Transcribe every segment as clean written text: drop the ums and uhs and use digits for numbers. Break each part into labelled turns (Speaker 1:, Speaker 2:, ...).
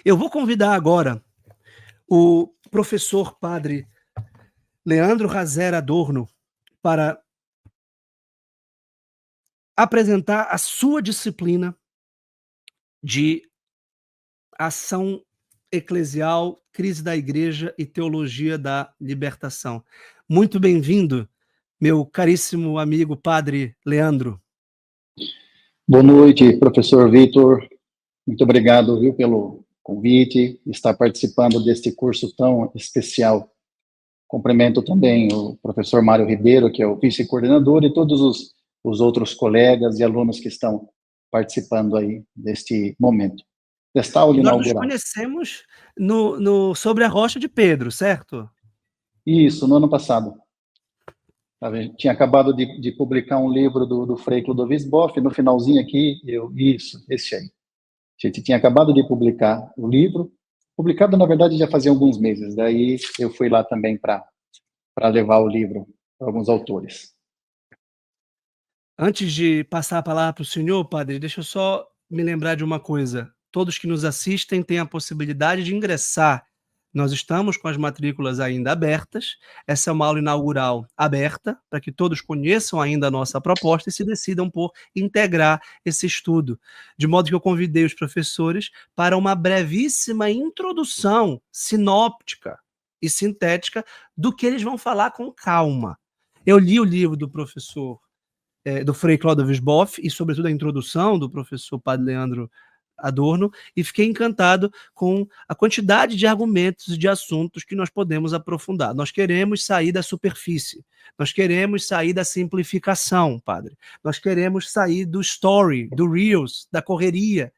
Speaker 1: Eu vou convidar agora o professor padre Leandro Razer Adorno para apresentar a sua disciplina de ação eclesial, crise da igreja e teologia da libertação. Muito bem-vindo, meu caríssimo amigo padre Leandro.
Speaker 2: Boa noite, professor Vitor. Muito obrigado, viu, pelo convite, estar participando deste curso tão especial. Cumprimento também o professor Mário Ribeiro, que é o vice-coordenador, e todos os outros colegas e alunos que estão participando aí deste momento. Desta aula
Speaker 1: Nós nos
Speaker 2: inaugural.
Speaker 1: conhecemos sobre a Rocha de Pedro, certo?
Speaker 2: Isso, no ano passado. Tinha acabado de publicar um livro do Frei Clodovis Boff, no finalzinho aqui, esse aí. A gente tinha acabado de publicar o livro, publicado, na verdade, já fazia alguns meses, daí eu fui lá também para levar o livro para alguns autores.
Speaker 1: Antes de passar a palavra para o senhor, padre, deixa eu só me lembrar de uma coisa. Todos que nos assistem têm a possibilidade de ingressar. Nós estamos com as matrículas ainda abertas. Essa é uma aula inaugural aberta, para que todos conheçam ainda a nossa proposta e se decidam por integrar esse estudo. De modo que eu convidei os professores para uma brevíssima introdução sinóptica e sintética do que eles vão falar com calma. Eu li o livro do professor do Frei Clodovis Boff e, sobretudo, a introdução do professor Padre Leandro Adorno, e fiquei encantado com a quantidade de argumentos e de assuntos que nós podemos aprofundar. Nós queremos sair da superfície, nós queremos sair da simplificação, padre. Nós queremos sair do story, do reels, da correria.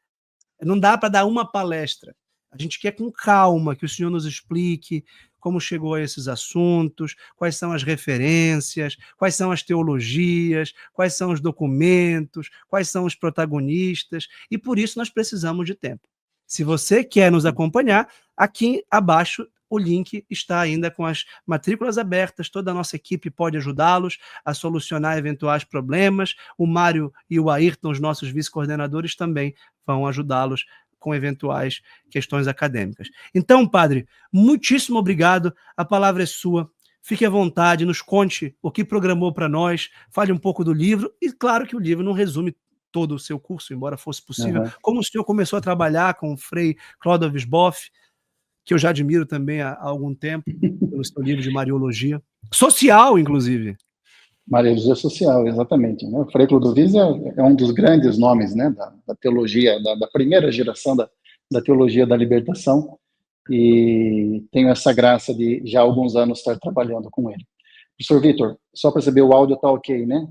Speaker 1: Não dá para dar uma palestra. A gente quer com calma que o senhor nos explique como chegou a esses assuntos, quais são as referências, quais são as teologias, quais são os documentos, quais são os protagonistas, e por isso nós precisamos de tempo. Se você quer nos acompanhar, aqui abaixo o link está ainda com as matrículas abertas, toda a nossa equipe pode ajudá-los a solucionar eventuais problemas, o Mário e o Ayrton, os nossos vice-coordenadores, também vão ajudá-los com eventuais questões acadêmicas. Então, padre, muitíssimo obrigado, a palavra é sua, fique à vontade, nos conte o que programou para nós, fale um pouco do livro, e claro que o livro não resume todo o seu curso, embora fosse possível. Como o senhor começou a trabalhar com o Frei Clodovis Boff, que eu já admiro também há algum tempo, pelo seu livro de Mariologia, social, inclusive.
Speaker 2: Mariologia social, exatamente. Né? O Frei Clodovis é um dos grandes nomes, né, da teologia, da primeira geração da teologia da libertação, e tenho essa graça de já há alguns anos estar trabalhando com ele. Professor Vitor, só para saber, o áudio está ok, né?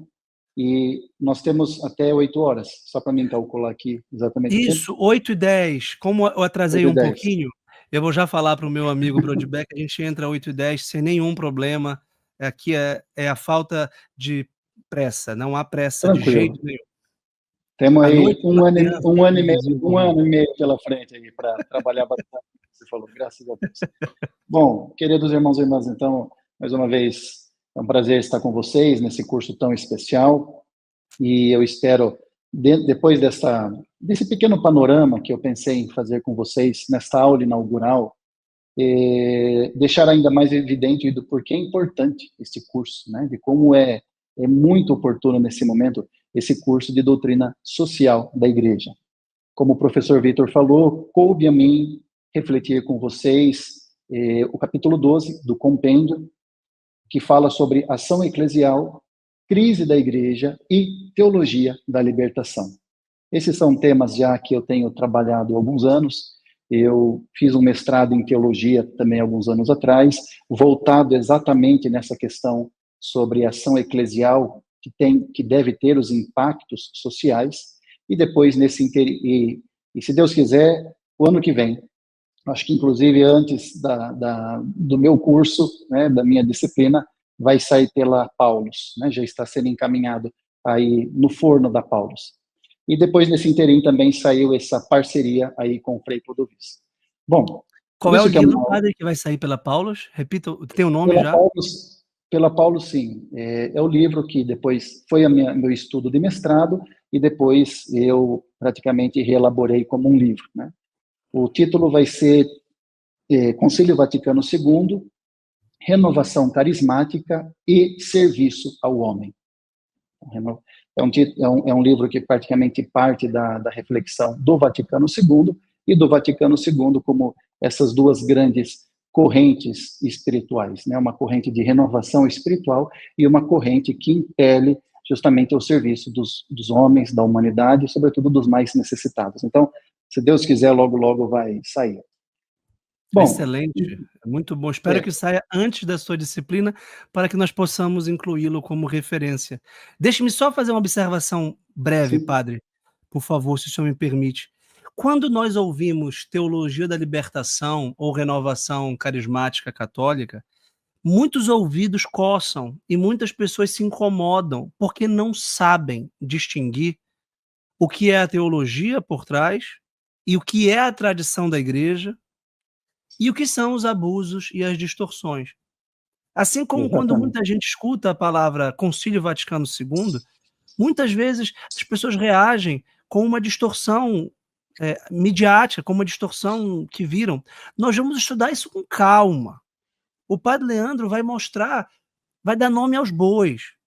Speaker 2: E nós temos até 8 horas, só para mim calcular aqui exatamente.
Speaker 1: Isso, 8h10. Como eu atrasei um pouquinho, eu vou já falar para o meu amigo Brodbeck, a gente entra 8h10 sem nenhum problema. Aqui é a falta de pressa, não há pressa. Tranquilo. De jeito nenhum.
Speaker 2: Temos aí um ano e meio pela frente aí para trabalhar bastante, você falou, graças a Deus. Bom, queridos irmãos e irmãs, então, mais uma vez, é um prazer estar com vocês nesse curso tão especial, e eu espero, depois desse pequeno panorama que eu pensei em fazer com vocês nesta aula inaugural, deixar ainda mais evidente do porquê é importante esse curso, né? De como é muito oportuno nesse momento esse curso de doutrina social da igreja. Como o professor Vitor falou, coube a mim refletir com vocês o capítulo 12 do compêndio, que fala sobre ação eclesial, crise da igreja e teologia da libertação. Esses são temas já que eu tenho trabalhado há alguns anos. Eu fiz um mestrado em teologia também alguns anos atrás, voltado exatamente nessa questão sobre ação eclesial que deve ter os impactos sociais, e depois e se Deus quiser, o ano que vem, acho que inclusive antes do meu curso, né, da minha disciplina, vai sair pela Paulus, né, já está sendo encaminhado aí no forno da Paulus. E depois, nesse interim, também saiu essa parceria aí com o Frei Clodovis. Bom,
Speaker 1: qual é o livro, padre, que vai sair pela Paulus? Repita, tem o nome já?
Speaker 2: Pela Paulus, sim. É o livro que depois foi meu estudo de mestrado, e depois eu praticamente reelaborei como um livro, né? O título vai ser Concílio Vaticano II, Renovação Carismática e Serviço ao Homem. É um livro que praticamente parte da reflexão do Vaticano II e do Vaticano II como essas duas grandes correntes espirituais, né? Uma corrente de renovação espiritual e uma corrente que impele justamente ao serviço dos homens, da humanidade e, sobretudo, dos mais necessitados. Então, se Deus quiser, logo, logo vai sair.
Speaker 1: Bom, excelente, muito bom. Espero que saia antes da sua disciplina, para que nós possamos incluí-lo como referência. Deixe-me só fazer uma observação breve, padre, por favor, se o senhor me permite. Quando nós ouvimos teologia da libertação ou renovação carismática católica, muitos ouvidos coçam e muitas pessoas se incomodam, porque não sabem distinguir o que é a teologia por trás e o que é a tradição da igreja, e o que são os abusos e as distorções. Assim como quando muita gente escuta a palavra Concílio Vaticano II, muitas vezes as pessoas reagem com uma distorção midiática, com uma distorção que viram. Nós vamos estudar isso com calma. O padre Leandro vai mostrar, vai dar nome aos bois,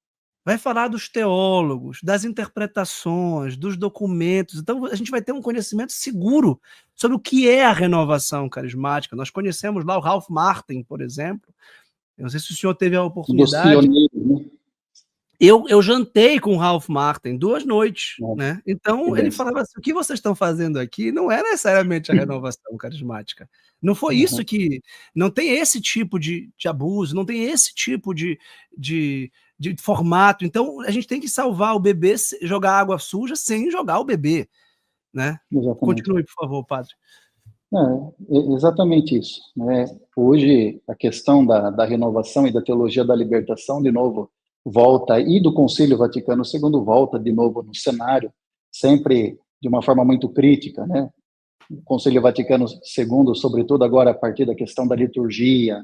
Speaker 1: vai falar dos teólogos, das interpretações, dos documentos. Então, a gente vai ter um conhecimento seguro sobre o que é a renovação carismática. Nós conhecemos lá o Ralph Martin, por exemplo. Eu não sei se o senhor teve a oportunidade.
Speaker 2: Né?
Speaker 1: Eu jantei com o Ralph Martin 2 noites, né? Então, ele falava assim, o que vocês estão fazendo aqui não é necessariamente a renovação carismática. Não foi isso que... Não tem esse tipo de abuso, não tem esse tipo de formato. Então, a gente tem que salvar o bebê, jogar água suja sem jogar o bebê, né?
Speaker 2: Exatamente.
Speaker 1: Continue, por favor, padre.
Speaker 2: Exatamente isso, né? Hoje, a questão da renovação e da teologia da libertação, de novo, volta, e do Concílio Vaticano II volta de novo no cenário, sempre de uma forma muito crítica, né? O Concílio Vaticano II, sobretudo agora a partir da questão da liturgia,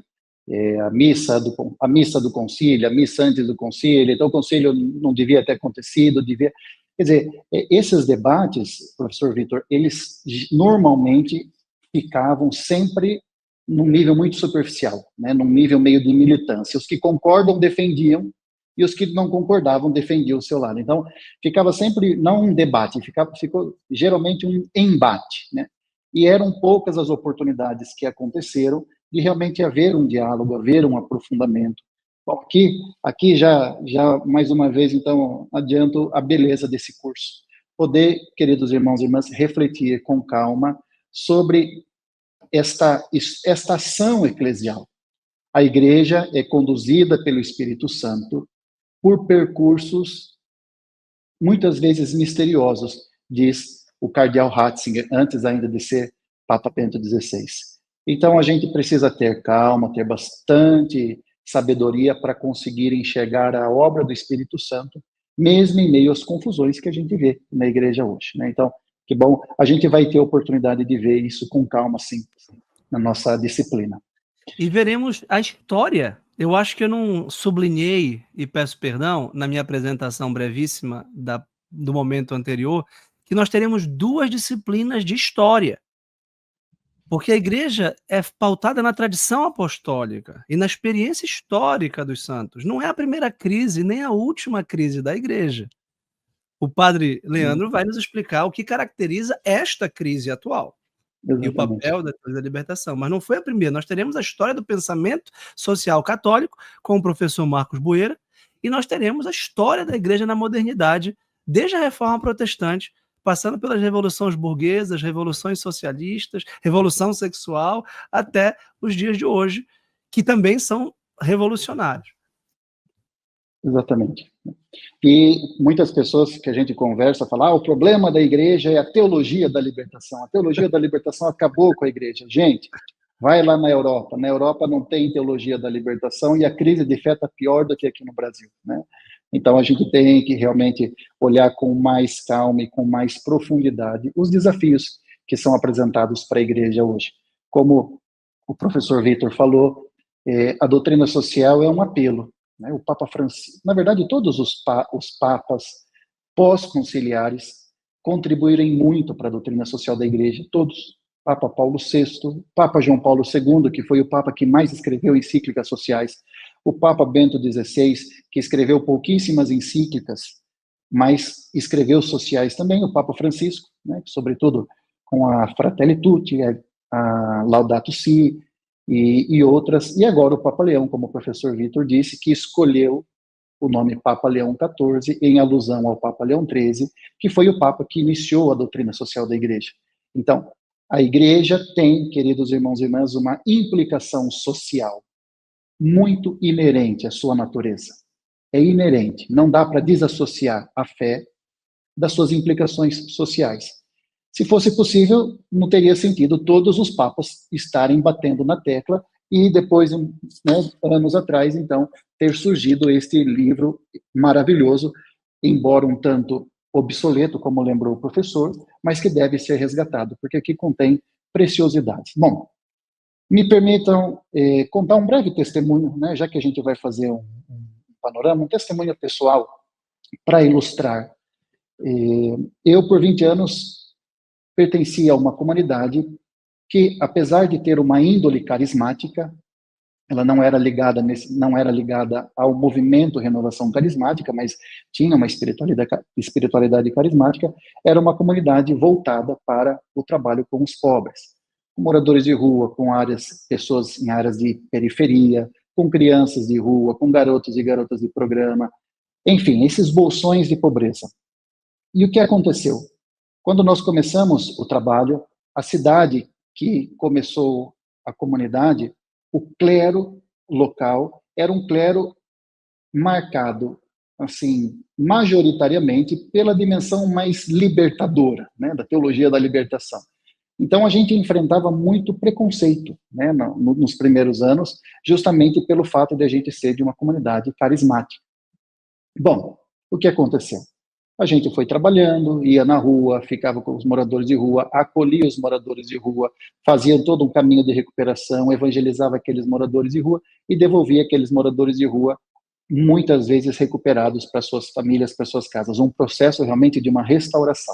Speaker 2: a missa do concílio, a missa antes do concílio, então o concílio não devia ter acontecido, devia... Quer dizer, esses debates, professor Vitor, eles normalmente ficavam sempre num nível muito superficial, né? Num nível meio de militância. Os que concordam defendiam e os que não concordavam defendiam o seu lado. Então, ficava sempre, não um debate, ficou geralmente um embate, né? E eram poucas as oportunidades que aconteceram de realmente haver um diálogo, haver um aprofundamento. Bom, aqui já mais uma vez, então, adianto a beleza desse curso. Poder, queridos irmãos e irmãs, refletir com calma sobre esta ação eclesial. A igreja é conduzida pelo Espírito Santo por percursos muitas vezes misteriosos, diz o cardeal Ratzinger, antes ainda de ser Papa Bento XVI. Então, a gente precisa ter calma, ter bastante sabedoria para conseguir enxergar a obra do Espírito Santo, mesmo em meio às confusões que a gente vê na igreja hoje, né? Então, que bom, a gente vai ter a oportunidade de ver isso com calma, sim, na nossa disciplina.
Speaker 1: E veremos a história. Eu acho que eu não sublinhei, e peço perdão, na minha apresentação brevíssima do momento anterior, que nós teremos 2 disciplinas de história. Porque a igreja é pautada na tradição apostólica e na experiência histórica dos santos. Não é a primeira crise, nem a última crise da igreja. O padre Leandro vai nos explicar o que caracteriza esta crise atual. Exatamente. E o papel da libertação. Mas não foi a primeira. Nós teremos a história do pensamento social católico com o professor Marcos Boeira, e nós teremos a história da igreja na modernidade, desde a Reforma Protestante, passando pelas revoluções burguesas, revoluções socialistas, revolução sexual, até os dias de hoje, que também são revolucionários.
Speaker 2: Exatamente. E muitas pessoas que a gente conversa falam, o problema da igreja é a teologia da libertação. A teologia da libertação acabou com a igreja. Gente, vai lá na Europa. Na Europa não tem teologia da libertação e a crise de fé está pior do que aqui no Brasil, né? Então, a gente tem que realmente olhar com mais calma e com mais profundidade os desafios que são apresentados para a igreja hoje. Como o professor Vitor falou, a doutrina social é um apelo, né? O Papa Francisco, na verdade, todos os papas pós-conciliares contribuíram muito para a doutrina social da igreja, todos. Papa Paulo VI, Papa João Paulo II, que foi o Papa que mais escreveu encíclicas sociais, o Papa Bento XVI, que escreveu pouquíssimas encíclicas, mas escreveu sociais também, o Papa Francisco, né, sobretudo com a Fratelli Tutti, a Laudato Si e outras, e agora o Papa Leão, como o professor Vitor disse, que escolheu o nome Papa Leão XIV em alusão ao Papa Leão XIII, que foi o Papa que iniciou a doutrina social da Igreja. Então, a Igreja tem, queridos irmãos e irmãs, uma implicação social muito inerente à sua natureza. É inerente, não dá para desassociar a fé das suas implicações sociais. Se fosse possível, não teria sentido todos os papas estarem batendo na tecla e depois, né, anos atrás, então, ter surgido este livro maravilhoso, embora um tanto obsoleto, como lembrou o professor, mas que deve ser resgatado, porque aqui contém preciosidades. Bom, me permitam contar um breve testemunho, né, já que a gente vai fazer um panorama, um testemunho pessoal para ilustrar. Eu, por 20 anos, pertencia a uma comunidade que, apesar de ter uma índole carismática, ela não era ligada ao movimento Renovação Carismática, mas tinha uma espiritualidade carismática, era uma comunidade voltada para o trabalho com os pobres, com moradores de rua, com pessoas em áreas de periferia, com crianças de rua, com garotos e garotas de programa, enfim, esses bolsões de pobreza. E o que aconteceu? Quando nós começamos o trabalho, a cidade que começou a comunidade, o clero local era um clero marcado, assim, majoritariamente pela dimensão mais libertadora, né, da teologia da libertação. Então a gente enfrentava muito preconceito, né, nos primeiros anos, justamente pelo fato de a gente ser de uma comunidade carismática. Bom, o que aconteceu? A gente foi trabalhando, ia na rua, ficava com os moradores de rua, acolhia os moradores de rua, fazia todo um caminho de recuperação, evangelizava aqueles moradores de rua e devolvia aqueles moradores de rua, muitas vezes recuperados para suas famílias, para suas casas. Um processo realmente de uma restauração.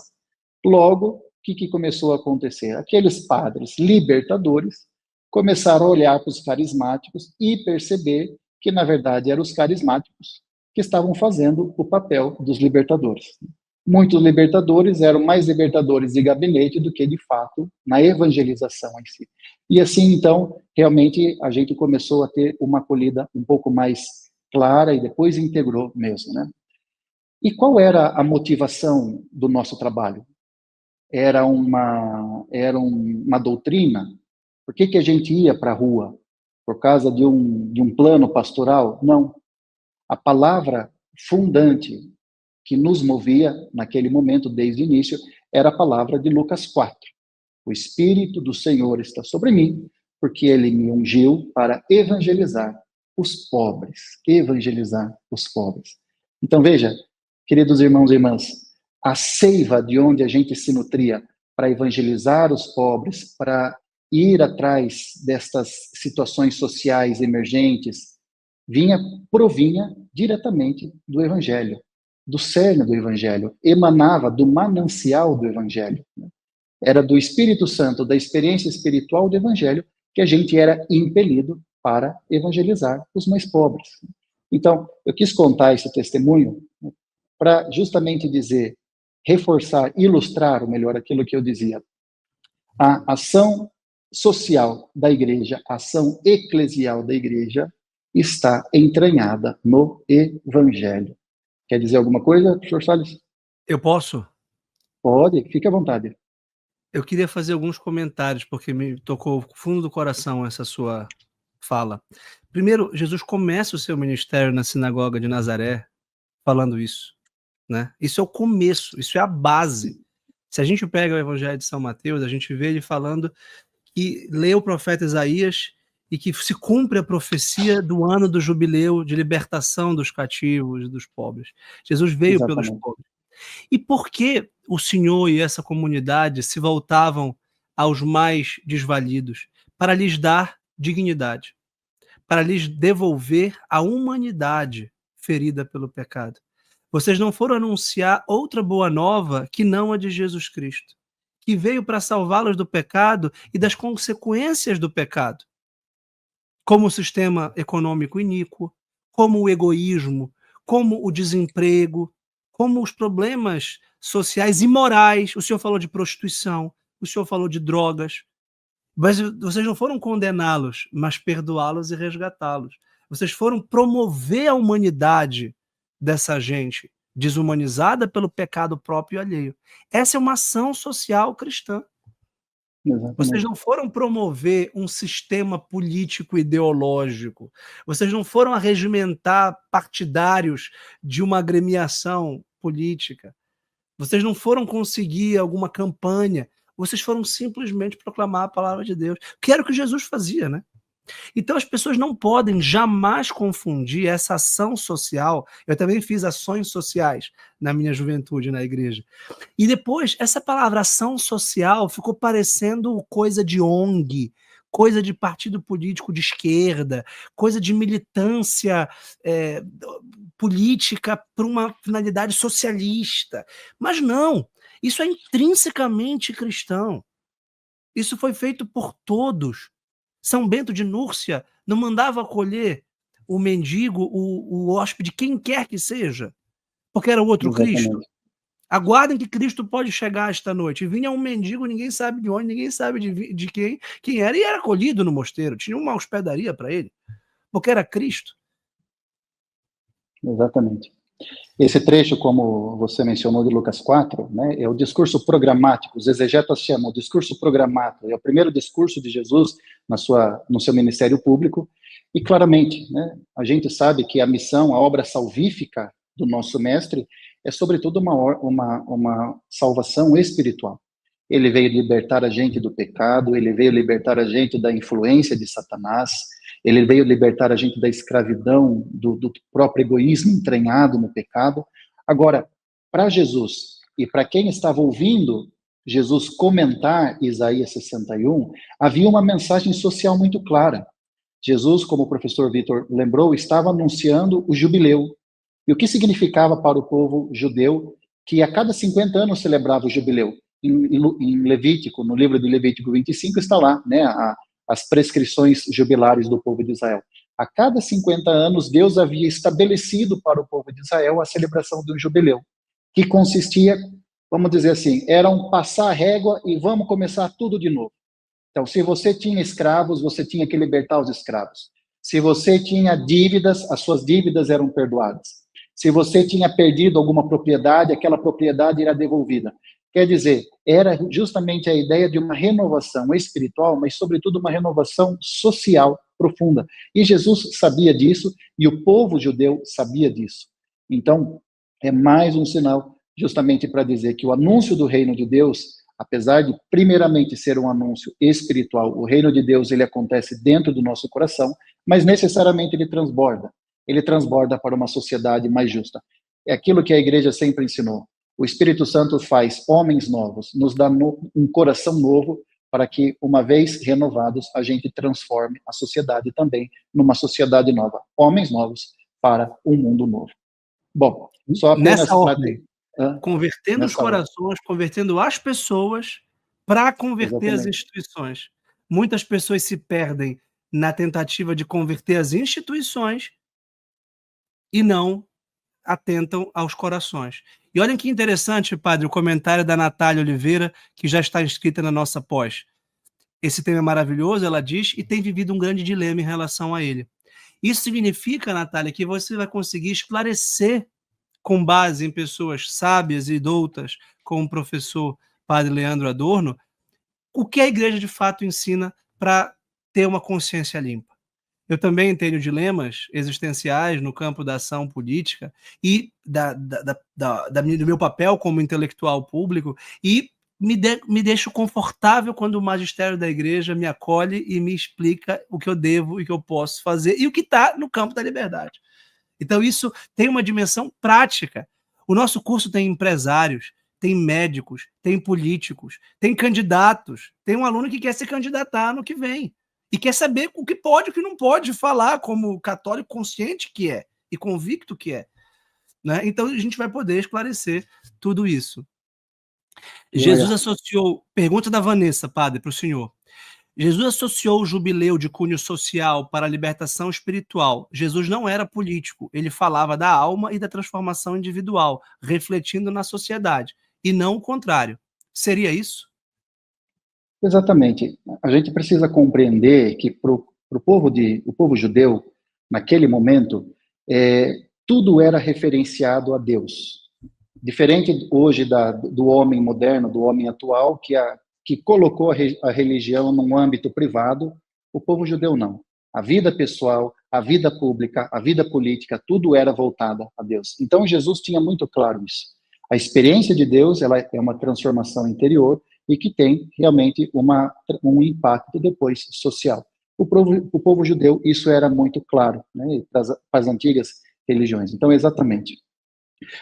Speaker 2: Logo, o que começou a acontecer? Aqueles padres libertadores começaram a olhar para os carismáticos e perceber que, na verdade, eram os carismáticos que estavam fazendo o papel dos libertadores. Muitos libertadores eram mais libertadores de gabinete do que, de fato, na evangelização em si. E assim, então, realmente, a gente começou a ter uma acolhida um pouco mais clara e depois integrou mesmo, né? E qual era a motivação do nosso trabalho? Era uma doutrina? Por que a gente ia para a rua? Por causa de um plano pastoral? Não. A palavra fundante que nos movia naquele momento, desde o início, era a palavra de Lucas 4. O Espírito do Senhor está sobre mim, porque ele me ungiu para evangelizar os pobres. Evangelizar os pobres. Então, veja, queridos irmãos e irmãs, a seiva de onde a gente se nutria para evangelizar os pobres, para ir atrás destas situações sociais emergentes, provinha diretamente do Evangelho, do cerne do Evangelho, emanava do manancial do Evangelho. Era do Espírito Santo, da experiência espiritual do Evangelho, que a gente era impelido para evangelizar os mais pobres. Então, eu quis contar esse testemunho para justamente dizer, reforçar, ilustrar, ou melhor, aquilo que eu dizia. A ação social da igreja, a ação eclesial da igreja, está entranhada no Evangelho. Quer dizer alguma coisa, professor Salles?
Speaker 1: Eu posso?
Speaker 2: Pode, fique à vontade.
Speaker 1: Eu queria fazer alguns comentários, porque me tocou fundo do coração essa sua fala. Primeiro, Jesus começa o seu ministério na sinagoga de Nazaré falando isso, né? Isso é o começo, isso é a base. Se a gente pega o Evangelho de São Mateus, a gente vê ele falando que lê o profeta Isaías e que se cumpre a profecia do ano do jubileu de libertação dos cativos, dos pobres. Jesus veio
Speaker 2: Exatamente.
Speaker 1: pelos pobres. E por que o Senhor e essa comunidade se voltavam aos mais desvalidos? Para lhes dar dignidade, para lhes devolver a humanidade ferida pelo pecado. Vocês não foram anunciar outra boa nova que não a de Jesus Cristo, que veio para salvá-los do pecado e das consequências do pecado, como o sistema econômico iníquo, como o egoísmo, como o desemprego, como os problemas sociais e morais. O senhor falou de prostituição, o senhor falou de drogas, mas vocês não foram condená-los, mas perdoá-los e resgatá-los. Vocês foram promover a humanidade dessa gente, desumanizada pelo pecado próprio e alheio. Essa é uma ação social cristã.
Speaker 2: Exatamente.
Speaker 1: Vocês não foram promover um sistema político ideológico. Vocês não foram arregimentar partidários de uma agremiação política. Vocês não foram conseguir alguma campanha. Vocês foram simplesmente proclamar a palavra de Deus, que era o que Jesus fazia, né? Então as pessoas não podem jamais confundir essa ação social. Eu também fiz ações sociais na minha juventude na igreja. E depois, essa palavra ação social ficou parecendo coisa de ONG, coisa de partido político de esquerda, coisa de militância política para uma finalidade socialista. Mas não, isso é intrinsecamente cristão. Isso foi feito por todos. São Bento de Núrcia não mandava acolher o mendigo, o hóspede, quem quer que seja, porque era outro
Speaker 2: Exatamente.
Speaker 1: Cristo. Aguardem que Cristo pode chegar esta noite. E vinha um mendigo, ninguém sabe de onde, ninguém sabe de quem era, e era acolhido no mosteiro. Tinha uma hospedaria para ele, porque era Cristo.
Speaker 2: Exatamente. Esse trecho, como você mencionou, de Lucas 4, né, é o discurso programático. Os exegetas chamam o discurso programático. É o primeiro discurso de Jesus no seu ministério público. E, claramente, né, a gente sabe que a missão, a obra salvífica do nosso mestre é, sobretudo, uma salvação espiritual. Ele veio libertar a gente do pecado, ele veio libertar a gente da influência de Satanás, ele veio libertar a gente da escravidão, do próprio egoísmo entranhado no pecado. Agora, para Jesus e para quem estava ouvindo Jesus comentar Isaías 61, havia uma mensagem social muito clara. Jesus, como o professor Vitor lembrou, estava anunciando o jubileu. E o que significava para o povo judeu que a cada 50 anos celebrava o jubileu? Em Levítico, no livro de Levítico 25, está lá, né, as prescrições jubilares do povo de Israel. A cada 50 anos, Deus havia estabelecido para o povo de Israel a celebração do jubileu, que consistia, vamos dizer assim, era um passar a régua e vamos começar tudo de novo. Então, se você tinha escravos, você tinha que libertar os escravos. Se você tinha dívidas, as suas dívidas eram perdoadas. Se você tinha perdido alguma propriedade, aquela propriedade era devolvida. Quer dizer, era justamente a ideia de uma renovação espiritual, mas, sobretudo, uma renovação social profunda. E Jesus sabia disso, e o povo judeu sabia disso. Então, é mais um sinal, justamente para dizer que o anúncio do reino de Deus, apesar de, primeiramente, ser um anúncio espiritual, o reino de Deus, ele acontece dentro do nosso coração, mas, necessariamente, ele transborda. Ele transborda para uma sociedade mais justa. É aquilo que a igreja sempre ensinou. O Espírito Santo faz homens novos, nos dá um coração novo, para que, uma vez renovados, a gente transforme a sociedade também numa sociedade nova. Homens novos para um mundo novo. Bom, só apenas...
Speaker 1: Nessa ordem, convertendo os corações, convertendo as pessoas para converter as instituições. Muitas pessoas se perdem na tentativa de converter as instituições e não atentam aos corações. E olhem que interessante, padre, o comentário da Natália Oliveira, que já está inscrita na nossa pós. Esse tema é maravilhoso, ela diz, e tem vivido um grande dilema em relação a ele. Isso significa, Natália, que você vai conseguir esclarecer, com base em pessoas sábias e doutas, como o professor padre Leandro Adorno, o que a igreja de fato ensina para ter uma consciência limpa. Eu também tenho dilemas existenciais no campo da ação política e do meu papel como intelectual público, e me deixo confortável quando o magistério da igreja me acolhe e me explica o que eu devo e o que eu posso fazer e o que está no campo da liberdade. Então isso tem uma dimensão prática. O nosso curso tem empresários, tem médicos, tem políticos, tem candidatos, tem um aluno que quer se candidatar no que vem. E quer saber o que pode e o que não pode falar, como católico consciente que é, e convicto que é. Né? Então, a gente vai poder esclarecer tudo isso. Jesus associou, pergunta da Vanessa, padre, para o senhor. Jesus associou o jubileu de cunho social para a libertação espiritual. Jesus não era político, ele falava da alma e da transformação individual, refletindo na sociedade, e não o contrário. Seria isso?
Speaker 2: Exatamente. A gente precisa compreender que para o povo judeu, naquele momento, tudo era referenciado a Deus. Diferente hoje do homem moderno, do homem atual, que colocou a religião num âmbito privado, o povo judeu não. A vida pessoal, a vida pública, a vida política, tudo era voltada a Deus. Então Jesus tinha muito claro isso. A experiência de Deus, ela é uma transformação interior e que tem realmente um impacto depois social. O povo judeu, isso era muito claro, né, para as antigas religiões. Então, exatamente.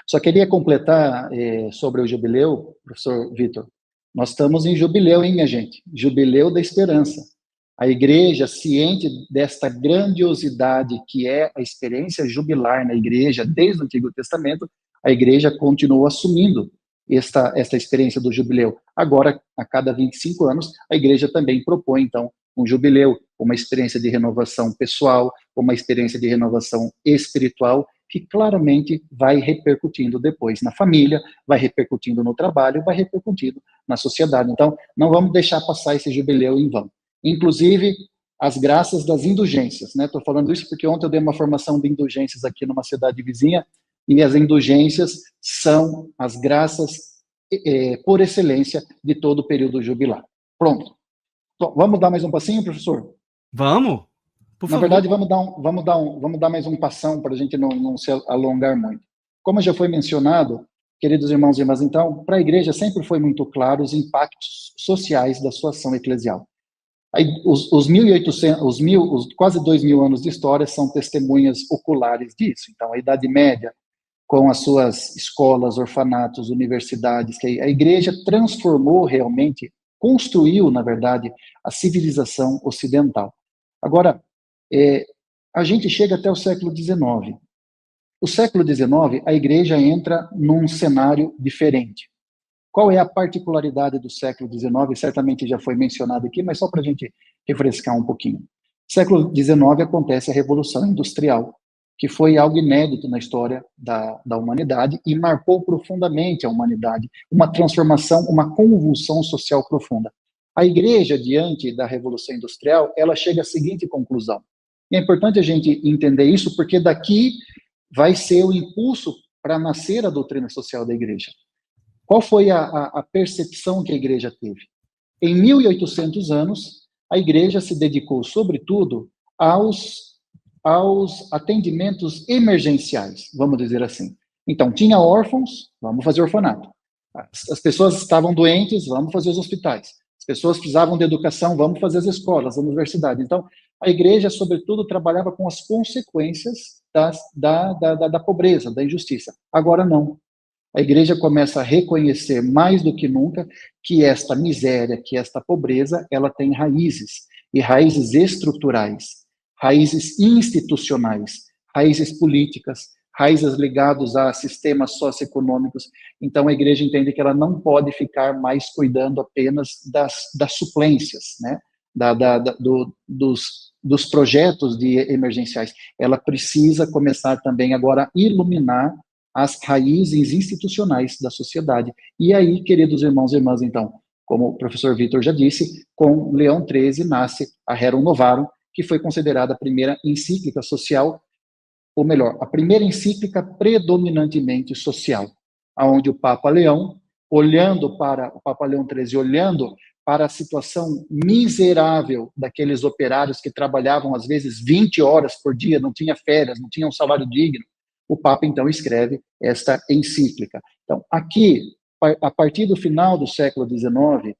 Speaker 2: Só queria completar sobre o jubileu, professor Vitor. Nós estamos em jubileu, hein, minha gente? Jubileu da esperança. A igreja, ciente desta grandiosidade que é a experiência jubilar na igreja desde o Antigo Testamento, a igreja continua assumindo esta experiência do jubileu. Agora, a cada 25 anos, a igreja também propõe, então, um jubileu, uma experiência de renovação pessoal, uma experiência de renovação espiritual, que claramente vai repercutindo depois na família, vai repercutindo no trabalho, vai repercutindo na sociedade. Então, não vamos deixar passar esse jubileu em vão. Inclusive, as graças das indulgências, né? Estou falando isso porque ontem eu dei uma formação de indulgências aqui numa cidade vizinha, e as indulgências são as graças por excelência de todo o período jubilar. Pronto. Então, vamos dar mais um passinho, professor?
Speaker 1: Vamos. Por
Speaker 2: Na
Speaker 1: favor.
Speaker 2: verdade, vamos dar mais um passão para a gente não se alongar muito. Como já foi mencionado, queridos irmãos e irmãs, então, para a igreja sempre foi muito claro os impactos sociais da sua ação eclesial. Aí, os quase 2.000 anos de história são testemunhas oculares disso. Então, a Idade Média, com as suas escolas, orfanatos, universidades, que a igreja transformou realmente, construiu, na verdade, a civilização ocidental. Agora, a gente chega até o século XIX. O século XIX, a igreja entra num cenário diferente. Qual é a particularidade do século XIX? Certamente já foi mencionado aqui, mas só para a gente refrescar um pouquinho. No século XIX acontece a Revolução Industrial, que foi algo inédito na história da humanidade e marcou profundamente a humanidade, uma transformação, uma convulsão social profunda. A igreja, diante da Revolução Industrial, ela chega à seguinte conclusão. E é importante a gente entender isso, porque daqui vai ser o impulso para nascer a doutrina social da igreja. Qual foi a percepção que a igreja teve? Em 1.800 anos, a igreja se dedicou, sobretudo, aos atendimentos emergenciais, vamos dizer assim. Então, tinha órfãos, vamos fazer orfanato. As pessoas estavam doentes, vamos fazer os hospitais. As pessoas precisavam de educação, vamos fazer as escolas, a universidade. Então, a igreja, sobretudo, trabalhava com as consequências da pobreza, da injustiça. Agora, não. A igreja começa a reconhecer mais do que nunca que esta miséria, que esta pobreza, ela tem raízes, e raízes estruturais, raízes institucionais, raízes políticas, raízes ligadas a sistemas socioeconômicos. Então, a igreja entende que ela não pode ficar mais cuidando apenas das suplências, né? Dos projetos emergenciais. Ela precisa começar também agora a iluminar as raízes institucionais da sociedade. E aí, queridos irmãos e irmãs, então, como o professor Vitor já disse, com Leão XIII nasce a Rerum Novarum, que foi considerada a primeira encíclica social, ou melhor, a primeira encíclica predominantemente social, onde o Papa Leão XIII, olhando para a situação miserável daqueles operários que trabalhavam, às vezes, 20 horas por dia, não tinha férias, não tinha um salário digno, o Papa, então, escreve esta encíclica. Então, aqui, a partir do final do século XIX,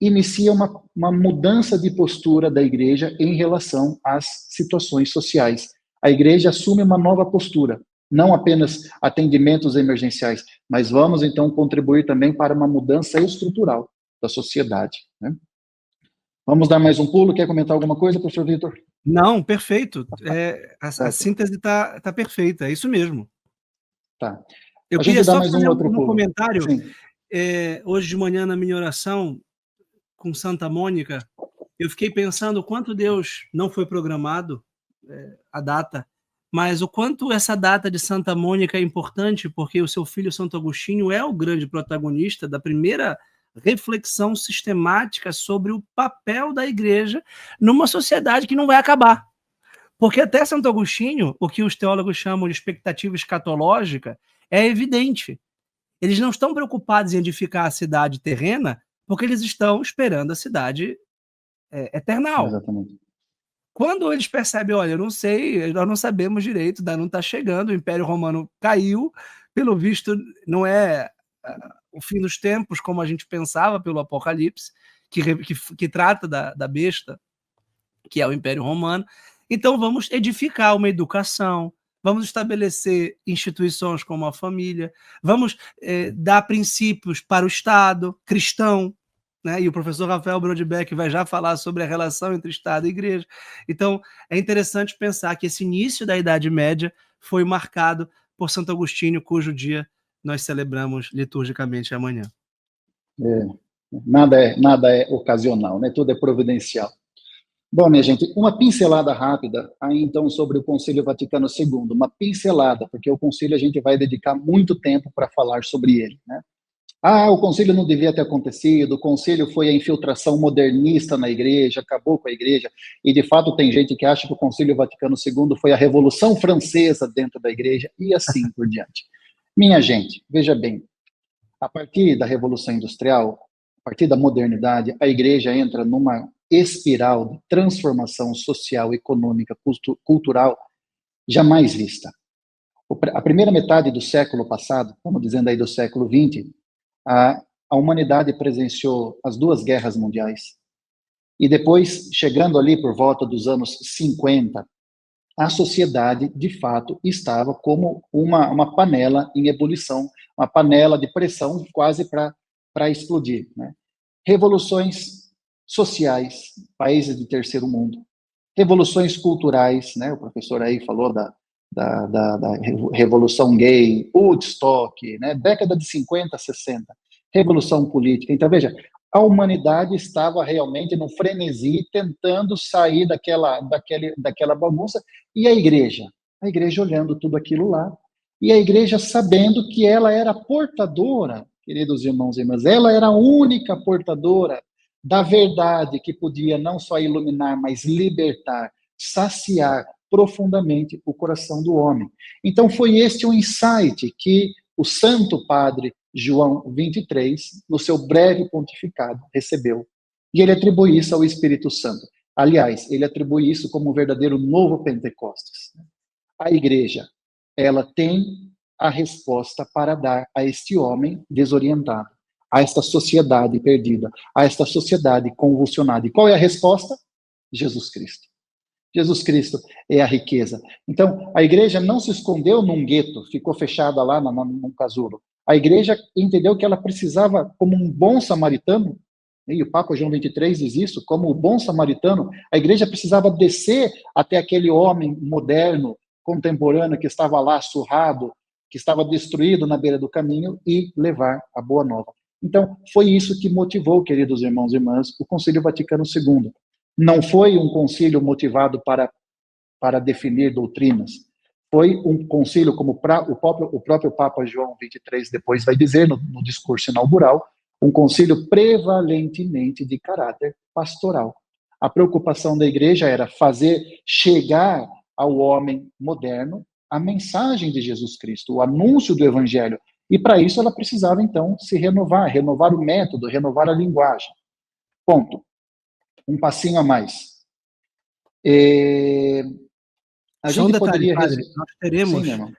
Speaker 2: inicia uma mudança de postura da igreja em relação às situações sociais. A igreja assume uma nova postura, não apenas atendimentos emergenciais, mas vamos, então, contribuir também para uma mudança estrutural da sociedade, né? Vamos dar mais um pulo? Quer comentar alguma coisa, professor Vitor?
Speaker 1: Não, perfeito. A síntese está perfeita, é isso mesmo.
Speaker 2: Tá.
Speaker 1: Eu queria só fazer um comentário.
Speaker 2: Sim.
Speaker 1: hoje de manhã na minha oração com Santa Mônica, eu fiquei pensando o quanto Deus não foi programado, a data, mas o quanto essa data de Santa Mônica é importante, porque o seu filho Santo Agostinho é o grande protagonista da primeira reflexão sistemática sobre o papel da igreja numa sociedade que não vai acabar. Porque até Santo Agostinho, o que os teólogos chamam de expectativa escatológica, é evidente. Eles não estão preocupados em edificar a cidade terrena, porque eles estão esperando a cidade eternal.
Speaker 2: Exatamente.
Speaker 1: Quando eles percebem, olha, eu não sei, nós não sabemos direito, não está chegando, o Império Romano caiu, pelo visto não é o fim dos tempos como a gente pensava pelo Apocalipse, que trata da besta, que é o Império Romano. Então vamos edificar uma educação, vamos estabelecer instituições como a família, vamos dar princípios para o Estado cristão, né? E o professor Rafael Brodbeck vai já falar sobre a relação entre Estado e Igreja. Então é interessante pensar que esse início da Idade Média foi marcado por Santo Agostinho, cujo dia nós celebramos liturgicamente amanhã.
Speaker 2: Nada é ocasional, né? Tudo é providencial. Bom, minha gente, uma pincelada rápida aí então sobre o Concílio Vaticano II, uma pincelada, porque o concílio a gente vai dedicar muito tempo para falar sobre ele, né? O concílio não devia ter acontecido, o concílio foi a infiltração modernista na igreja, acabou com a igreja, e de fato tem gente que acha que o Concílio Vaticano II foi a Revolução Francesa dentro da igreja, e assim por diante. Minha gente, veja bem, a partir da Revolução Industrial, a partir da modernidade, a igreja entra numa espiral de transformação social, econômica, cultural jamais vista. A primeira metade do século passado, estamos dizendo aí do século XX, a humanidade presenciou as 2 guerras mundiais. E depois, chegando ali por volta dos anos 50, a sociedade, de fato, estava como uma panela em ebulição, uma panela de pressão quase para explodir, né? Revoluções sociais, países de terceiro mundo, revoluções culturais, né? O professor aí falou da revolução gay, Woodstock, né? Década de 50, 60, revolução política. Então, veja, a humanidade estava realmente no frenesi, tentando sair daquela bagunça, e a igreja olhando tudo aquilo lá, e a igreja sabendo que ela era portadora, queridos irmãos e irmãs, ela era a única portadora da verdade que podia não só iluminar, mas libertar, saciar profundamente o coração do homem. Então foi este o insight que o Santo Padre João 23, no seu breve pontificado, recebeu. E ele atribui isso ao Espírito Santo. Aliás, ele atribui isso como um verdadeiro novo Pentecostes. A igreja, ela tem a resposta para dar a este homem desorientado, a esta sociedade perdida, a esta sociedade convulsionada. E qual é a resposta? Jesus Cristo. Jesus Cristo é a riqueza. Então, a igreja não se escondeu num gueto, ficou fechada lá num casulo. A igreja entendeu que ela precisava, como um bom samaritano, e o Papa João 23 diz isso, como o bom samaritano, a igreja precisava descer até aquele homem moderno, contemporâneo, que estava lá surrado, que estava destruído na beira do caminho, e levar a boa nova. Então, foi isso que motivou, queridos irmãos e irmãs, o Concílio Vaticano II. Não foi um concílio motivado para definir doutrinas. Foi um concílio, como o próprio Papa João 23 depois vai dizer no discurso inaugural, um concílio prevalentemente de caráter pastoral. A preocupação da igreja era fazer chegar ao homem moderno a mensagem de Jesus Cristo, o anúncio do evangelho. E para isso ela precisava, então, se renovar o método, renovar a linguagem. Ponto. Um passinho a mais.
Speaker 1: Só um detalhe, padre, nós teremos
Speaker 2: Sim,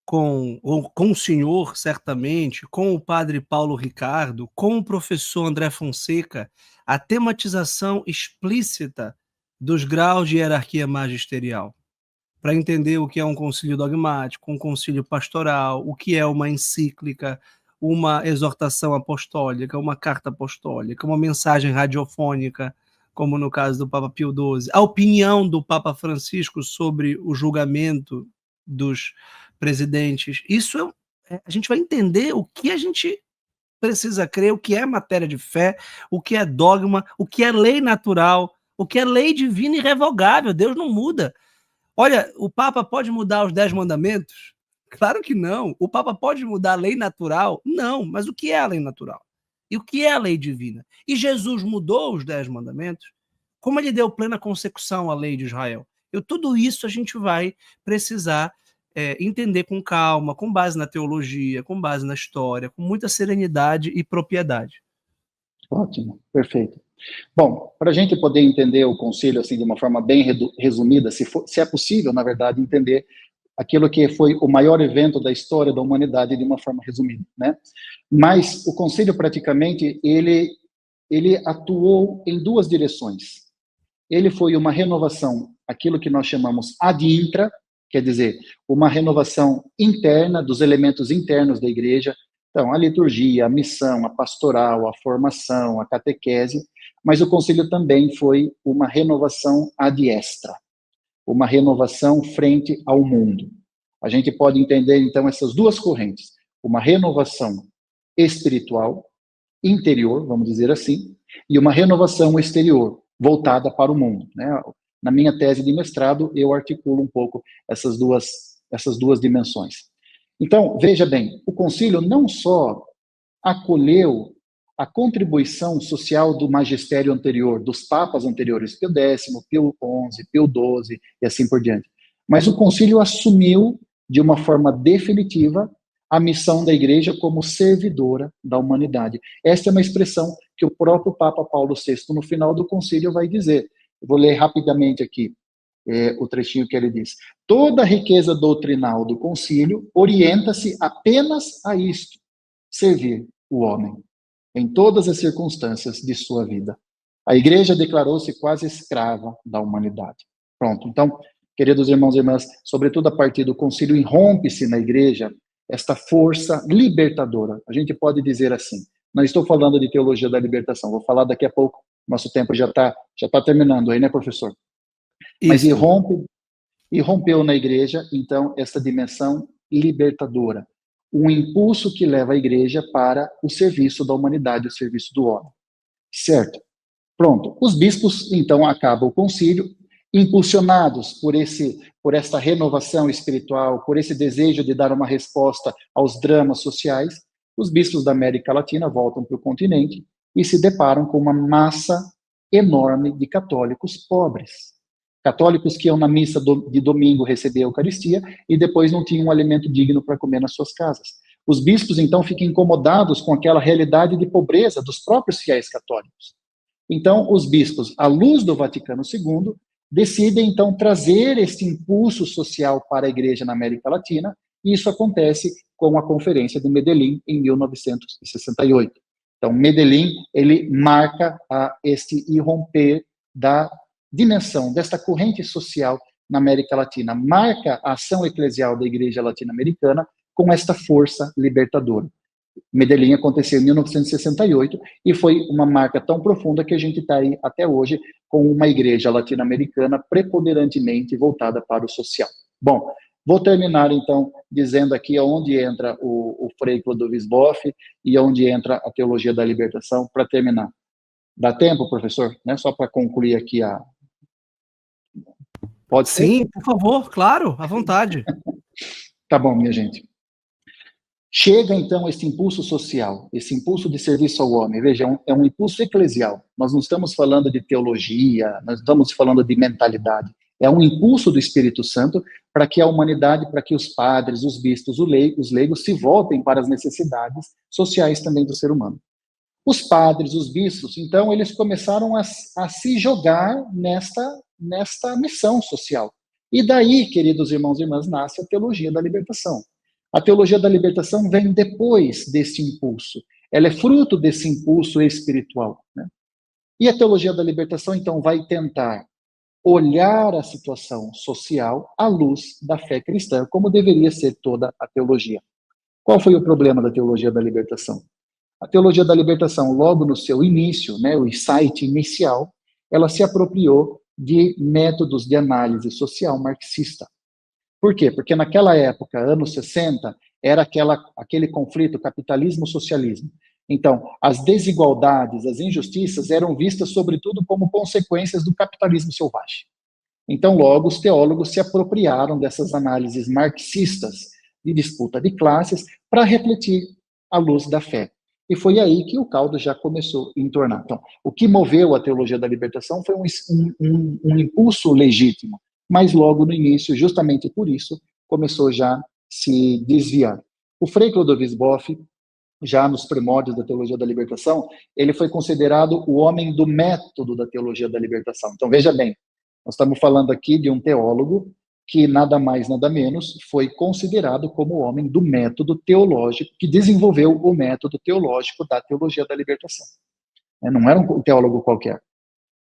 Speaker 1: com o senhor, certamente, com o padre Paulo Ricardo, com o professor André Fonseca, a tematização explícita dos graus de hierarquia magisterial, para entender o que é um concílio dogmático, um concílio pastoral, o que é uma encíclica, uma exortação apostólica, uma carta apostólica, uma mensagem radiofônica, como no caso do Papa Pio XII, a opinião do Papa Francisco sobre o julgamento dos presidentes. Isso a gente vai entender o que a gente precisa crer, o que é matéria de fé, o que é dogma, o que é lei natural, o que é lei divina irrevogável. Deus não muda. Olha, o Papa pode mudar os 10 mandamentos? Claro que não. O Papa pode mudar a lei natural? Não. Mas o que é a lei natural? E o que é a lei divina? E Jesus mudou os 10 mandamentos? Como ele deu plena consecução à lei de Israel? Tudo isso a gente vai precisar entender com calma, com base na teologia, com base na história, com muita serenidade e propriedade.
Speaker 2: Ótimo, perfeito. Bom, para a gente poder entender o concílio assim de uma forma bem resumida, se é possível, na verdade, entender aquilo que foi o maior evento da história da humanidade de uma forma resumida, né? Mas o concílio praticamente ele atuou em duas direções. Ele foi uma renovação, aquilo que nós chamamos ad intra, quer dizer, uma renovação interna dos elementos internos da igreja. Então, a liturgia, a missão, a pastoral, a formação, a catequese, mas o concílio também foi uma renovação ad extra, uma renovação frente ao mundo. A gente pode entender, então, essas duas correntes, uma renovação espiritual, interior, vamos dizer assim, e uma renovação exterior, voltada para o mundo, né? Na minha tese de mestrado, eu articulo um pouco essas duas dimensões. Então, veja bem, o concílio não só acolheu a contribuição social do magistério anterior, dos papas anteriores, Pio X, Pio XI, Pio XII e assim por diante, mas o concílio assumiu de uma forma definitiva a missão da igreja como servidora da humanidade. Esta é uma expressão que o próprio Papa Paulo VI, no final do concílio, vai dizer. Eu vou ler rapidamente aqui o trechinho que ele diz. Toda a riqueza doutrinal do concílio orienta-se apenas a isto, servir o homem, em todas as circunstâncias de sua vida. A igreja declarou-se quase escrava da humanidade. Pronto, então, queridos irmãos e irmãs, sobretudo a partir do concílio, irrompe-se na igreja esta força libertadora. A gente pode dizer assim, não estou falando de teologia da libertação, vou falar daqui a pouco, nosso tempo já tá terminando aí, né, professor? Mas irrompeu na igreja, então, essa dimensão libertadora, um impulso que leva a igreja para o serviço da humanidade, o serviço do homem. Certo? Pronto. Os bispos, então, acabam o concílio, impulsionados por esta renovação espiritual, por esse desejo de dar uma resposta aos dramas sociais, os bispos da América Latina voltam para o continente e se deparam com uma massa enorme de católicos pobres. Católicos que iam na missa de domingo receber a Eucaristia e depois não tinham um alimento digno para comer nas suas casas. Os bispos, então, ficam incomodados com aquela realidade de pobreza dos próprios fiéis católicos. Então, os bispos, à luz do Vaticano II, decidem, então, trazer este impulso social para a igreja na América Latina, e isso acontece com a Conferência de Medellín, em 1968. Então, Medellín, ele marca este irromper da dimensão, desta corrente social na América Latina, marca a ação eclesial da igreja latino-americana com esta força libertadora. Medellín aconteceu em 1968 e foi uma marca tão profunda que a gente está aí até hoje com uma igreja latino-americana preponderantemente voltada para o social. Bom, vou terminar então dizendo aqui onde entra o Frei Clodovis Boff e onde entra a teologia da libertação, para terminar. Dá tempo, professor? Né? Só para concluir aqui a... Pode ser?
Speaker 1: Sim, por favor, claro, à vontade.
Speaker 2: Tá bom, minha gente. Chega, então, esse impulso social, esse impulso de serviço ao homem. Veja, é um impulso eclesial. Nós não estamos falando de teologia, nós estamos falando de mentalidade. É um impulso do Espírito Santo para que a humanidade, para que os padres, os bispos, os leigos se voltem para as necessidades sociais também do ser humano. Os padres, os bispos, então, eles começaram a se jogar nesta missão social. E daí, queridos irmãos e irmãs, nasce a teologia da libertação. A teologia da libertação vem depois desse impulso. Ela é fruto desse impulso espiritual, né? E a teologia da libertação, então, vai tentar olhar a situação social à luz da fé cristã, como deveria ser toda a teologia. Qual foi o problema da teologia da libertação? A teologia da libertação, logo no seu início, né, o insight inicial, ela se apropriou de métodos de análise social marxista. Por quê? Porque naquela época, anos 60, era aquele conflito capitalismo-socialismo. Então, as desigualdades, as injustiças eram vistas, sobretudo, como consequências do capitalismo selvagem. Então, logo, os teólogos se apropriaram dessas análises marxistas de disputa de classes para refletir à luz da fé. E foi aí que o caldo já começou a entornar. Então, o que moveu a teologia da libertação foi um impulso legítimo, mas logo no início, justamente por isso, começou já a se desviar. O Frei Clodovis Boff, já nos primórdios da teologia da libertação, ele foi considerado o homem do método da teologia da libertação. Então, veja bem, nós estamos falando aqui de um teólogo que nada mais, nada menos, foi considerado como o homem do método teológico, que desenvolveu o método teológico da teologia da libertação. Não era um teólogo qualquer.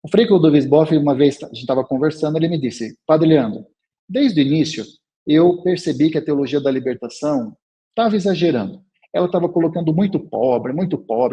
Speaker 2: O Frei Clodovis Boff, uma vez a gente estava conversando, ele me disse: Padre Leandro, desde o início eu percebi que a teologia da libertação estava exagerando. Ela estava colocando muito pobre,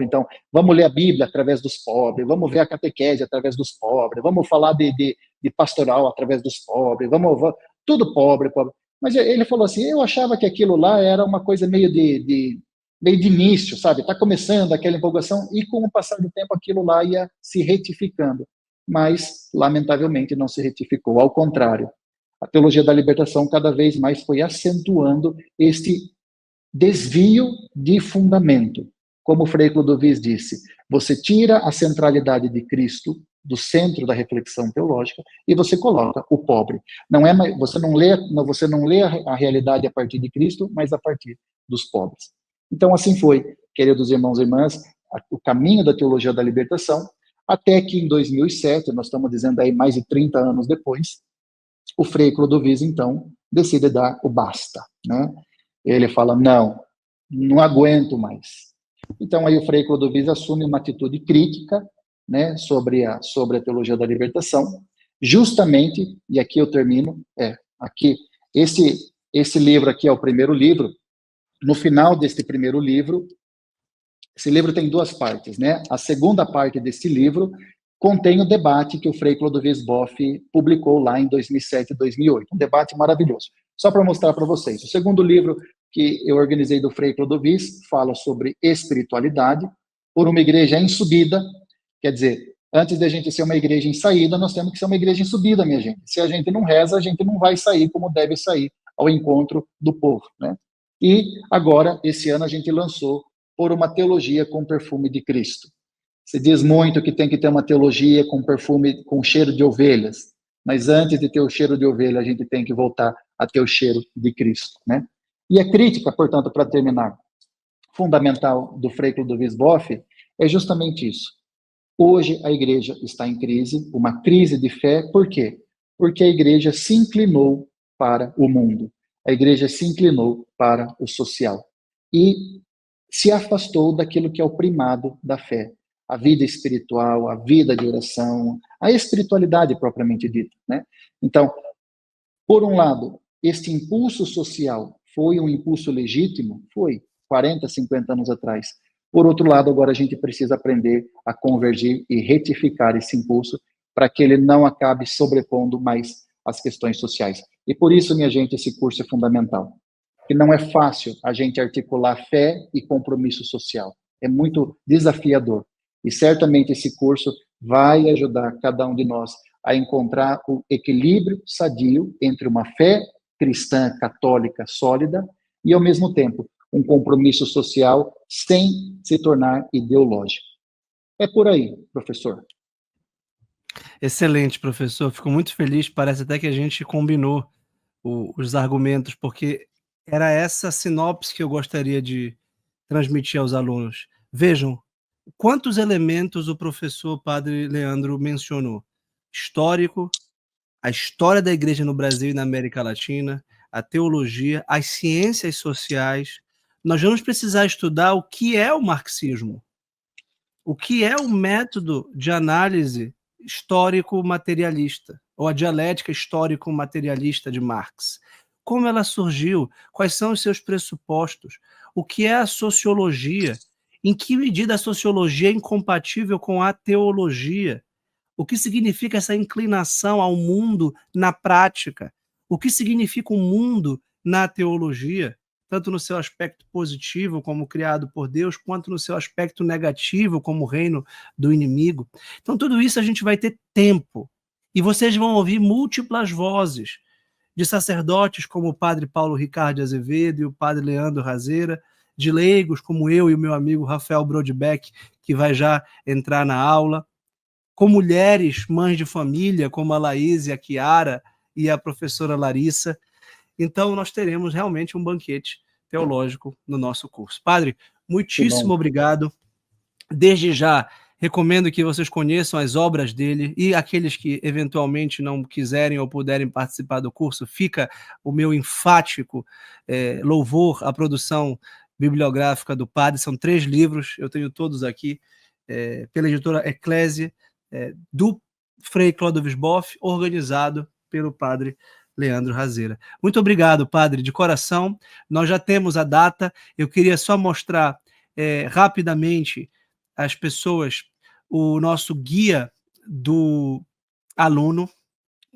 Speaker 2: então vamos ler a Bíblia através dos pobres, vamos ver a catequese através dos pobres, vamos falar de pastoral através dos pobres, vamos tudo pobre. Mas ele falou assim, eu achava que aquilo lá era uma coisa meio de início, sabe? Está começando aquela empolgação e com o passar do tempo aquilo lá ia se retificando. Mas, lamentavelmente, não se retificou. Ao contrário, a teologia da libertação cada vez mais foi acentuando este desvio de fundamento. Como o Frei Clodovis disse, você tira a centralidade de Cristo do centro da reflexão teológica e você coloca o pobre. Você não lê a realidade a partir de Cristo, mas a partir dos pobres. Então assim foi, queridos irmãos e irmãs, o caminho da teologia da libertação, até que em 2007, nós estamos dizendo aí mais de 30 anos depois, o Frei Clodovis então decide dar o basta, né? Ele fala, não aguento mais. Então, aí o Frei Clodovis assume uma atitude crítica, né, sobre a teologia da libertação, justamente, e aqui eu termino, aqui, esse livro aqui é o primeiro livro. No final deste primeiro livro, esse livro tem duas partes, né? A segunda parte desse livro contém o debate que o Frei Clodovis Boff publicou lá em 2007 e 2008. Um debate maravilhoso. Só para mostrar para vocês. O segundo livro que eu organizei do Frei Clodovis fala sobre espiritualidade por uma igreja em subida. Quer dizer, antes da gente ser uma igreja em saída, nós temos que ser uma igreja em subida, minha gente. Se a gente não reza, a gente não vai sair como deve sair ao encontro do povo, né? E agora, esse ano, a gente lançou por uma teologia com perfume de Cristo. Se diz muito que tem que ter uma teologia com perfume, com cheiro de ovelhas, mas antes de ter o cheiro de ovelha, a gente tem que voltar a ter o cheiro de Cristo, né? E a crítica, portanto, para terminar, fundamental do Frei Clodovis Boff é justamente isso. Hoje a igreja está em crise, uma crise de fé, por quê? Porque a igreja se inclinou para o mundo, a igreja se inclinou para o social e se afastou daquilo que é o primado da fé, a vida espiritual, a vida de oração, a espiritualidade propriamente dita, né? Então, por um lado, este impulso social foi um impulso legítimo? Foi, 40, 50 anos atrás. Por outro lado, agora a gente precisa aprender a convergir e retificar esse impulso para que ele não acabe sobrepondo mais as questões sociais. E por isso, minha gente, esse curso é fundamental. Que não é fácil a gente articular fé e compromisso social. É muito desafiador. E certamente esse curso vai ajudar cada um de nós a encontrar o equilíbrio sadio entre uma fé cristã católica sólida e, ao mesmo tempo, um compromisso social sem se tornar ideológico. É por aí, professor.
Speaker 1: Excelente, professor. Fico muito feliz. Parece até que a gente combinou os argumentos, porque era essa sinopse que eu gostaria de transmitir aos alunos. Vejam quantos elementos o professor Padre Leandro mencionou: histórico, a história da igreja no Brasil e na América Latina, a teologia, as ciências sociais. Nós vamos precisar estudar o que é o marxismo, o que é o método de análise histórico-materialista, ou a dialética histórico-materialista de Marx. Como ela surgiu, quais são os seus pressupostos, o que é a sociologia, em que medida a sociologia é incompatível com a teologia, o que significa essa inclinação ao mundo na prática, o que significa o mundo na teologia. tanto no seu aspecto positivo, como criado por Deus, quanto no seu aspecto negativo, como o reino do inimigo. Então, tudo isso a gente vai ter tempo. E vocês vão ouvir múltiplas vozes de sacerdotes como o padre Paulo Ricardo Azevedo e o padre Leandro Razeira, de leigos como eu e o meu amigo Rafael Brodbeck, que vai já entrar na aula, com mulheres, mães de família, como a Laís, a Chiara e a professora Larissa. Então, nós teremos realmente um banquete teológico no nosso curso. Padre, muitíssimo obrigado. Desde já, recomendo que vocês conheçam as obras dele, e aqueles que eventualmente não quiserem ou puderem participar do curso, fica o meu enfático louvor à produção bibliográfica do padre. São 3 livros, eu tenho todos aqui, pela editora Eclésia, do Frei Clodovis Boff, organizado pelo padre Leandro Razeira. Muito obrigado, padre, de coração. Nós já temos a data. Eu queria só mostrar rapidamente às pessoas o nosso guia do aluno,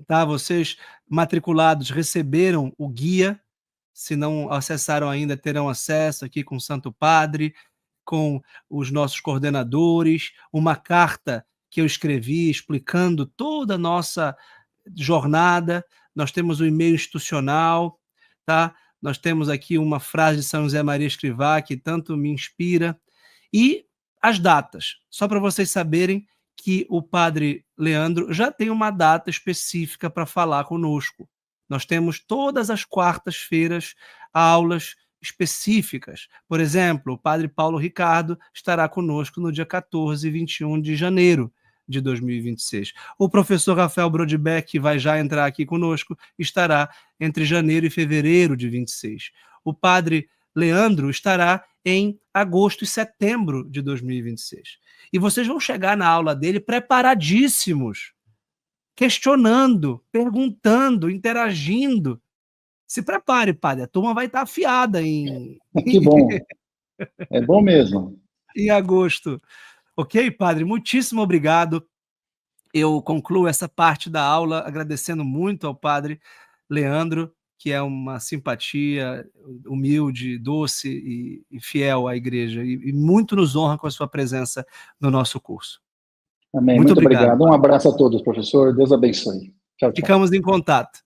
Speaker 1: tá? Vocês matriculados receberam o guia, se não acessaram ainda, terão acesso aqui com o Santo Padre, com os nossos coordenadores, uma carta que eu escrevi explicando toda a nossa jornada. Nós temos o e-mail institucional, tá? Nós temos aqui uma frase de São José Maria Escrivá que tanto me inspira. E as datas, só para vocês saberem que o padre Leandro já tem uma data específica para falar conosco. Nós temos todas as quartas-feiras aulas específicas. Por exemplo, o padre Paulo Ricardo estará conosco no dia 14 e 21 de janeiro de 2026. O professor Rafael Brodbeck, que vai já entrar aqui conosco, estará entre janeiro e fevereiro de 26. O padre Leandro estará em agosto e setembro de 2026. E vocês vão chegar na aula dele preparadíssimos, questionando, perguntando, interagindo. Se prepare, padre, a turma vai estar afiada em...
Speaker 2: Que bom, é bom mesmo.
Speaker 1: Em agosto. Ok, padre? Muitíssimo obrigado. Eu concluo essa parte da aula agradecendo muito ao padre Leandro, que é uma simpatia, humilde, doce e fiel à igreja, e muito nos honra com a sua presença no nosso curso.
Speaker 2: Amém. Muito obrigado. Um abraço a todos, professor. Deus abençoe. Tchau, tchau.
Speaker 1: Ficamos em contato.